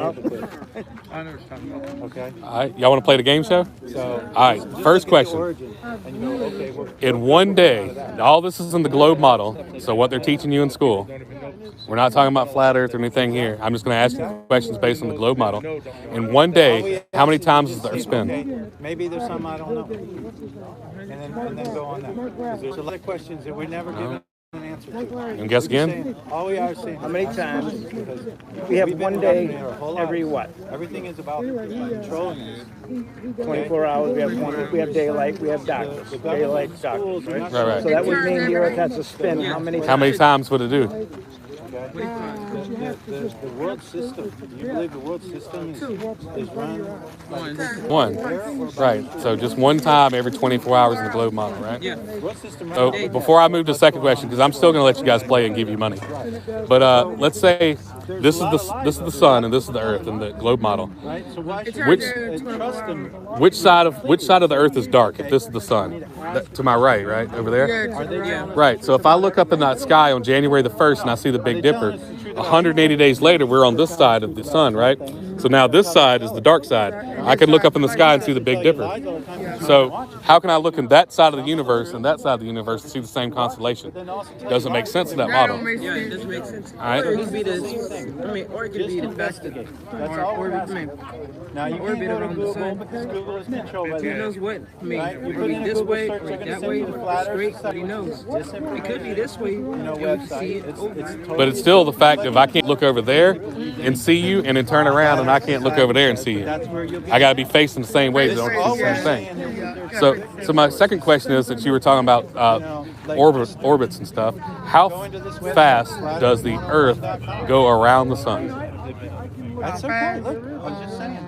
I know what you're talking about. Okay. All right, y'all want to play the game show? So, All right, first question. and you go, okay, In one day, all this is in the globe model, so what they're teaching you in school. We're not talking about flat Earth or anything here. I'm just going to ask you questions based on the globe model. In one day, how many times does the Earth spin? okay, maybe there's some I don't know. And then go on that. Because there's a lot of questions that we're never given an answer to. And guess again? All we are saying. How many times? We have one day every what? Everything is about controlling this. 24 hours. We have daylight. We have darkness. Daylight, darkness. Right? Right. So that would mean the Earth has to spin. How many times? How many times would it do? The world system. Do you believe the world system is run? One. Right. So just one time every 24 hours in the globe model, right? Yeah. World system So before I move to the second question, because I'm still going to let you guys play and give you money, but let's say this is the sun and this is the Earth in the globe model. right? So why should Which trust them? which side of the Earth is dark? If this is the sun, to my right, right over there. Right. So if I look up in that sky on January the 1st and I see the Big Dipper, 180 days later we're on this side of the sun, right? So now this side is the dark side. I can look up in the sky and see the Big Dipper. So how can I look in that side of the universe and that side of the universe and see the same constellation? Doesn't make sense in that model. Yeah, it doesn't make sense. All right. Or it could be or it could be the best of That's all we're asking. Now you can orbit go to around the Google sun. because Google is controlled by Who knows the what? I mean, Right, it you could put be in a this Google way search, or they're gonna that send way, you the flat Earth straight, Society, who knows? which is It could be this way. you know, You website. see it It's over. totally But it's still the fact that if I can't look over there and see you and then turn around and I can't look over there and see you. That's where you'll be. I got to be facing the same way. Don't all see we're the same thing. saying. So my second question is that you were talking about orbits and stuff. How fast does the Earth go around the sun? That's okay. Look, I'm just saying.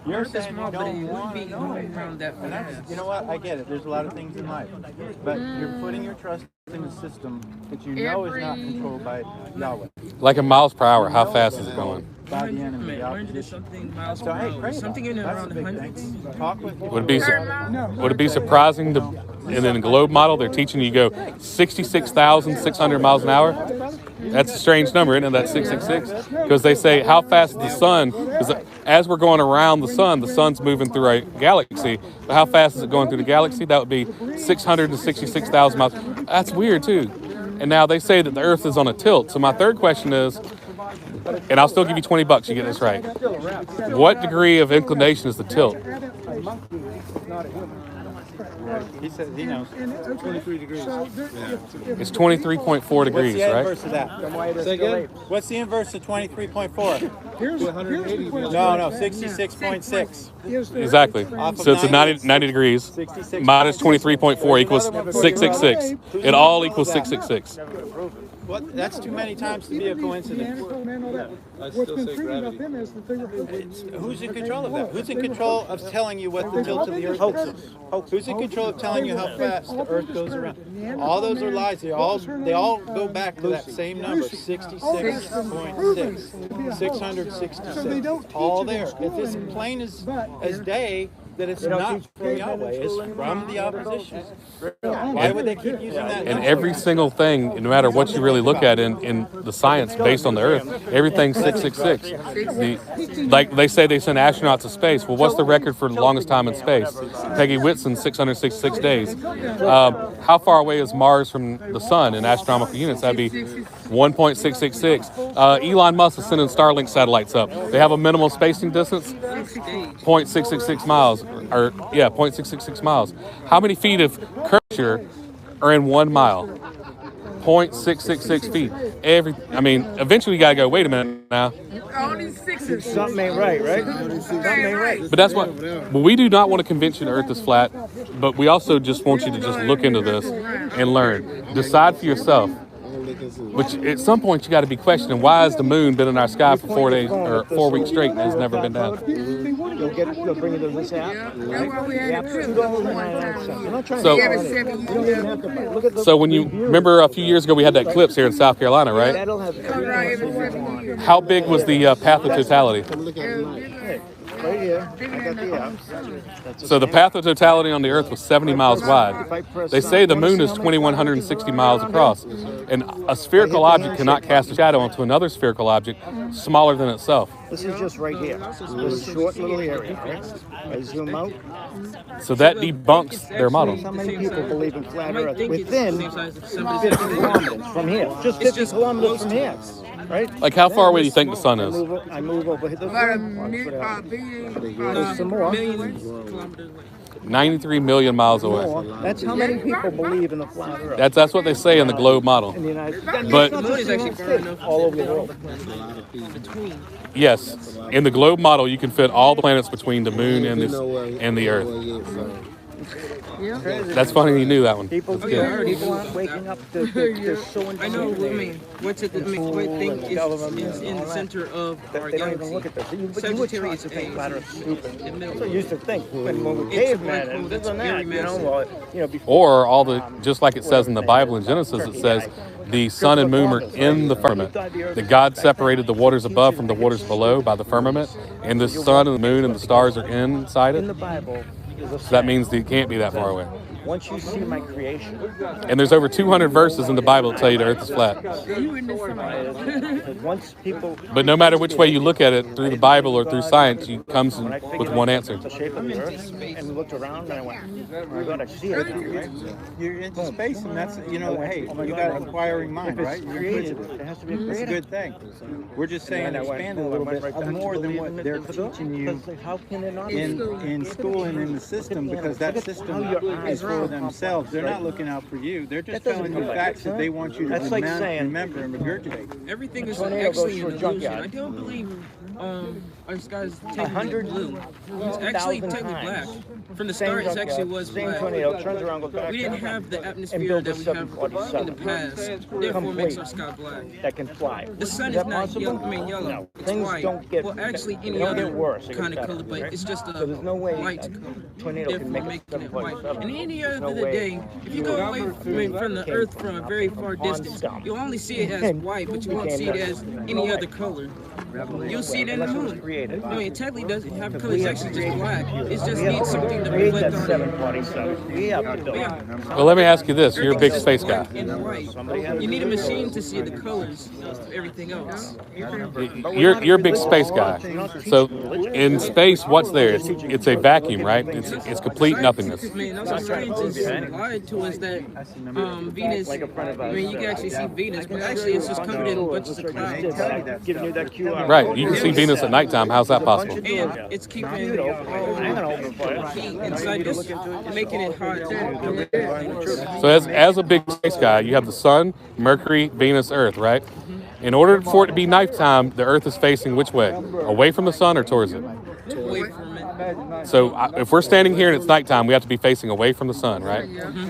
You're Earth is saying small, you but it don't wouldn't want be going around that And fast. that's, you know what? I get it. There's a lot of things in life, but you're putting your trust in a system that you know is not controlled by Yahweh, Like in miles per hour, how fast is it going? by the enemy. the 100 opposition. something miles So per hey, hour. pray Something in about it. around That's the big hundreds. thing. Talk with Would it be surprising to, and in the globe model, they're teaching you to go 66,600 miles an hour? That's a strange number, isn't it? That 666? Because they say, how fast is the sun? Because as we're going around the sun's moving through a galaxy. But how fast is it going through the galaxy? That would be 666,000 miles. That's weird, too. And now they say that the Earth is on a tilt. So my third question is, and I'll still give you $20, you get this right. What degree of inclination is the tilt? He says he knows. 23 degrees. It's 23.4 degrees, What's the right? inverse of that? Say again? What's the inverse of 23.4? Here's 180. No, 66.6. Exactly. So it's a 90 degrees. 66. Minus 23.4 equals 666. It all equals 666. What? That's too many times to be a coincidence. What's been treated about them is that they were Who's in control of that? Who's in control of telling you what the tilt of the Earth is? Who's in control of telling you how fast the Earth goes around? All those are lies. They all go back to that same number, 66.6, 666. All there. It's as plain as day that it's not from Yahweh. It's from the opposition. Why would they keep using that? And every single thing, no matter what you really look at in the science based on the Earth, everything's 666. Like they say they send astronauts to space. Well, what's the record for the longest time in space? Peggy Whitson, 666 days. How far away is Mars from the sun in astronomical units? That'd be 1.666. Elon Musk is sending Starlink satellites up. They have a minimal spacing distance, 0.666 miles. 0.666 miles. How many feet of curvature are in 1 mile? 0.666 feet. Eventually you gotta go, wait a minute now. All these sixes. Something ain't right, right? Something ain't right. But that's what, but we do not want to convince you the Earth is flat, but we also just want you to just look into this and learn. Decide for yourself. Which at some point you got to be questioning, why has the moon been in our sky for 4 days or 4 weeks straight and has never been down? They'll bring it to this app. That's why we had a trip. I'm not trying So- to Every 7 years. look at the So when you remember a few years ago we had that eclipse here in South Carolina, right? that'll have Come around every 7 years. How big was the path of totality? Right here, I got the app. That's So the path of totality on the Earth was 70 miles wide. They say the moon is 2,160 miles across, and a spherical object cannot cast a shadow onto another spherical object smaller than itself. This is just right here. This short little area, right? I zoom out. So that debunks their model. How many people believe in flat I Earth think it's the within same size as 50 somebody's kilometers from here? Just 50 kilometers from here, right? Like, how far away do you think the sun is? I move over here. About a billion, There's some more. millions kilometers away. 93 million miles away. That's how many people believe in the flat Earth. That's what they say in the globe model. In the United States. But- Not The moon just is in actually the far United enough States, all over the world. between. Yes, in the globe model, you can fit all the planets between the moon and the Earth. That's funny you knew that one. People, That's good. people aren't waking up. They're so I know. I mean, what's it? I mean, what thing is in the center of our They don't even look galaxy? at this. You would try Sagittarius to think A flat is Earth stupid. the middle. So you used to think when we were It's a cavemen black hole and this that's and that, very you know, massive. well, before. Or all the, just like it says in the Bible in Genesis, it says the sun and moon are in the firmament. That God separated the waters above from the waters below by the firmament, and the sun and the moon and the stars are inside In the it. Bible, there's a So that means that it can't be that far away. once you see my creation, And there's over 200 verses in the Bible that tell you the Earth is flat. once people. But no matter which way you look at it, through the Bible or through science, you comes When I with figured one out answer. the shape of the Earth, and we looked around, and I went, "Oh my God, I see it." You're into space, and that's, you know, hey, you got an inquiring mind, If right? it's You're created, inquisitive. it has to be It's a created. good thing. We're just saying And I went, expand a boom, little I went bit right back to more than believing what it they're because teaching you because how can it not be? in school and in the system, because that system is for themselves. They're not looking out for you. They're just That doesn't telling you come back, facts that they want you to That's like saying- remember and regurgitate. Everything is tornado actually goes an through a illusion. junkyard. I don't believe our sky's technically 100 blue. It's actually 1,000 technically black. times. From the Same start, it actually junkyard, was same black. tornado, turns around, goes back. We didn't have the and atmosphere build that a we have in the 747 past. Therefore, makes our sky black. that can fly. The sun Is is that not possible? yellow. I mean, yellow. No. It's Things white. don't get Well, actually, they any don't other get worse. They get kind of better, color, but right? it's just a So there's no way light a color. tornado can Therefore, make a making it white. 747. And any There's other no way day, if you go away from the Earth from a very far distance, scum. you'll only see it as white, but you won't see it as any other color. You'll see it in the Unless it was moon. created. I mean, it technically doesn't have color. It's actually just black. It just We have needs to something to create that reflect on it. 747. We have to build it. Yeah. Well, let me ask you this. You're a big space guy. Black and white. You need a machine to see the colors of everything else. You're a big space guy. So in space, what's there? It's a vacuum, right? It's complete nothingness. I mean, also scientists lied to us that Venus, I mean, you can actually see Venus, but actually it's just covered in bunches of clouds. Giving you that QR. Right. You can see Venus at nighttime. How's that possible? And it's keeping I'm gonna open it for you. heat inside this, making it hot. So as a big space guy, you have the sun, Mercury, Venus, Earth, right? In order for it to be nighttime, the Earth is facing which way? Away from the sun or towards it? Away from it. So if we're standing here and it's nighttime, we have to be facing away from the sun, right?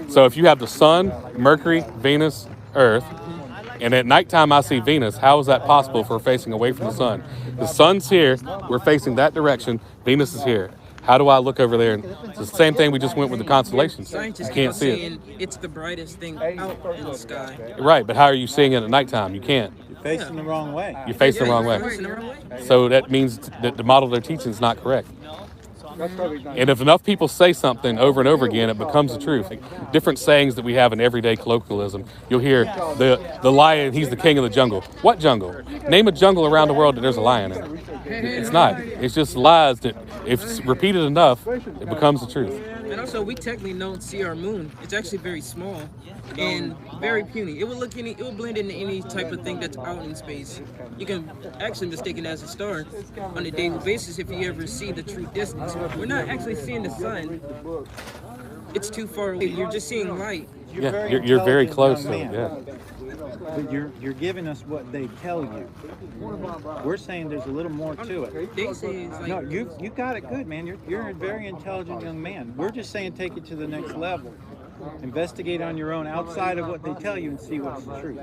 So if you have the sun, Mercury, Venus, Earth, and at nighttime I see Venus, how is that possible if we're facing away from the sun? The sun's here, we're facing that direction, Venus is here. How do I look over there? And it's the same thing we just went with the constellations. You Scientists keep can't on see it. saying it's the brightest thing out in the sky. Right, but how are you seeing it at nighttime? You can't. You're facing the wrong way. You're facing the wrong way. Facing the wrong way. So that means that the model they're teaching is not correct. And if enough people say something over and over again, it becomes the truth. Like different sayings that we have in everyday colloquialism. You'll hear the lion, he's the king of the jungle. What jungle? Name a jungle around the world that there's a lion in it. It's not. It's just lies that if it's repeated enough, it becomes the truth. And also, we technically don't see our moon. It's actually very small and very puny. It will blend into any type of thing that's out in space. You can actually mistake it as a star on a daily basis if you ever see the true distance. We're not actually seeing the sun. It's too far away. You're just seeing light. Yeah, you're very intelligent close young to it. man. Yeah. But you're giving us what they tell you. We're saying there's a little more to it. They say it's like No, you got it good, man. You're a very intelligent young man. We're just saying take it to the next level. Investigate on your own outside of what they tell you and see what's the truth.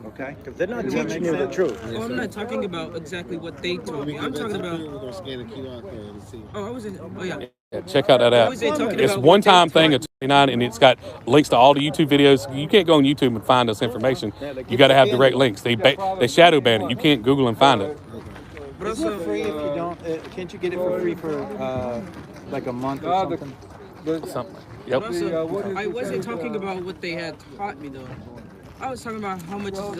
Okay? Because they're not Does that teaching make you the sense? truth. Oh, I'm not talking about exactly what they told me. I'm talking about. We're gonna scan the QR code and see. Oh, I was in. Oh yeah. Yeah, check out that app. was they talking It's about one what they time thing taught? at 29 and it's got links to all the YouTube videos. You can't go on YouTube and find this information. You got to have direct links. They shadow ban it. You can't Google and find it. But Isn't also, it free if you don't? Can't you get it for free for like a month or something? Something. but Yep. also, I wasn't talking about what they had taught me though. I was talking about how much is just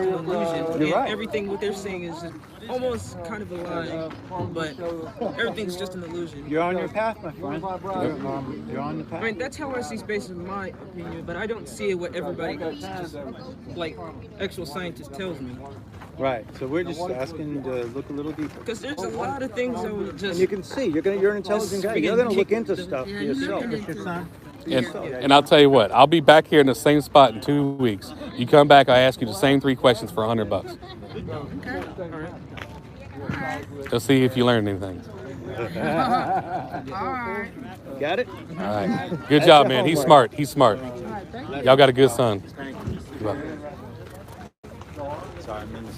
an illusion, and right. everything what they're saying is just almost kind of a lie, but everything's just an illusion. You're on your path, my friend. You're on the I path. mean, that's how I see space in my opinion, but I don't see what everybody else, just like actual scientists tells me. Right. So we're just asking to look a little deeper. Because there's a lot of things that would just. You can see. You're an intelligent guy. You're gonna look into stuff for yourself. And I'll tell you what, I'll be back here in the same spot in 2 weeks. You come back, I ask you the same 3 questions for $100. Just see if you learned anything. Got it? All right. Good job, man. He's smart. He's smart. Y'all got a good son. You're welcome.